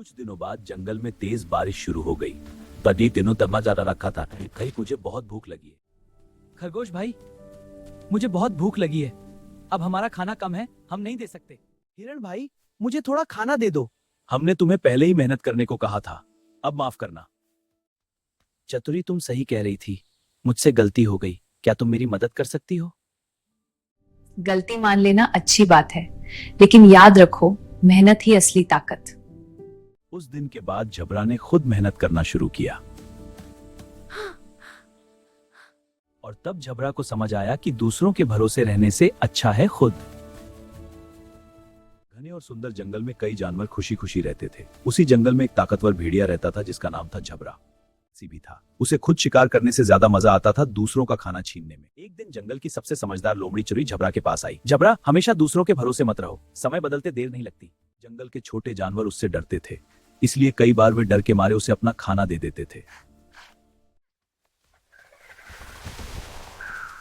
कुछ दिनों बाद जंगल में तेज बारिश शुरू हो गई। तभी दिनों तक ज्यादा रखा था, कहीं मुझे बहुत भूख लगी है। खरगोश भाई, मुझे बहुत भूख लगी है। अब हमारा खाना कम है, हम नहीं दे सकते। हिरण भाई, मुझे थोड़ा खाना दे दो। हमने तुम्हें पहले ही मेहनत करने को कहा था, अब माफ करना। चतुरी, तुम सही कह रही थी, मुझसे गलती हो गई। क्या तुम मेरी मदद कर सकती हो? गलती मान लेना अच्छी बात है, लेकिन याद रखो, मेहनत ही असली ताकत। उस दिन के बाद झबरा ने खुद मेहनत करना शुरू किया और तब झबरा को समझ आया कि दूसरों के भरोसे रहने से अच्छा है खुद। घने और सुंदर जंगल में कई जानवर खुशी खुशी रहते थे। उसी जंगल में एक ताकतवर भेड़िया रहता था जिसका नाम था झबरा। भी था, उसे खुद शिकार करने से ज्यादा मजा आता था दूसरों का खाना छीनने में। एक दिन जंगल की सबसे समझदार लोमड़ी चुरी झबरा के पास आई। झबरा, हमेशा दूसरों के भरोसे मत रहो, समय बदलते देर नहीं लगती। जंगल के छोटे जानवर उससे डरते थे, इसलिए कई बार वे डर के मारे उसे अपना खाना दे देते थे।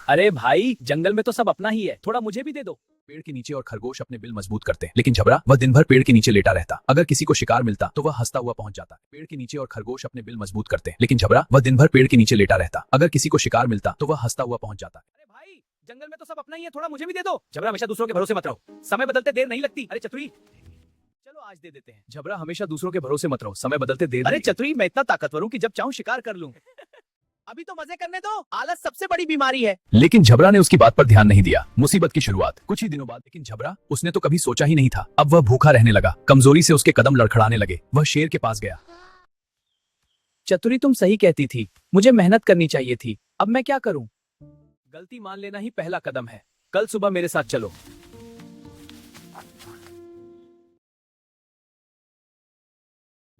अरे भाई, जंगल में तो सब अपना ही है, थोड़ा मुझे भी दे दो। पेड़ के नीचे और खरगोश अपने बिल मजबूत करते, लेकिन झबरा वह दिन भर पेड़ के नीचे लेटा रहता। अगर किसी को शिकार मिलता तो वह हंसता हुआ पहुंच जाता। पेड़ के नीचे और खरगोश अपने बिल मजबूत करते, लेकिन झबरा वह दिन भर पेड़ के नीचे लेटा रहता। अगर किसी को शिकार मिलता तो वह हंसता हुआ पहुंच जाता। अरे भाई, जंगल में तो सब अपना ही है, थोड़ा मुझे भी दे दो। झबरा, हमेशा दूसरों के भरोसे मत रहो, समय बदलते देर नहीं लगती। अरे चतुरी, चलो आज दे देते हैं। झबरा, हमेशा दूसरों के भरोसे मत रहो, समय बदलते देर अरे नहीं लगती। चतुरी, मैं इतना ताकतवर हूँ कि जब चाहूँ शिकार कर लूं। अभी तो मजे करने दो, आलस सबसे बड़ी बीमारी है। लेकिन झबरा ने उसकी बात पर ध्यान नहीं दिया। मुसीबत की शुरुआत कुछ ही दिनों बाद, लेकिन झबरा, उसने तो कभी सोचा ही नहीं था। अब वह भूखा रहने लगा, कमजोरी से उसके कदम लड़खड़ाने लगे। वह शेर के पास गया। चतुरी, तुम सही कहती थी, मुझे मेहनत करनी चाहिए थी। अब मैं क्या करूं? गलती मान लेना ही पहला कदम है। कल सुबह मेरे साथ चलो।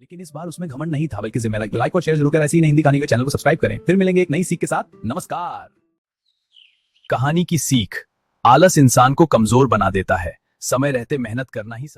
लेकिन इस बार उसमें घमंड नहीं था, बल्कि जिम्मेदारी। लाइक और शेयर जरूर करें। ऐसी ही नई हिंदी कहानी के चैनल को सब्सक्राइब करें। फिर मिलेंगे एक नई सीख के साथ। नमस्कार। कहानी की सीख: आलस इंसान को कमजोर बना देता है, समय रहते मेहनत करना ही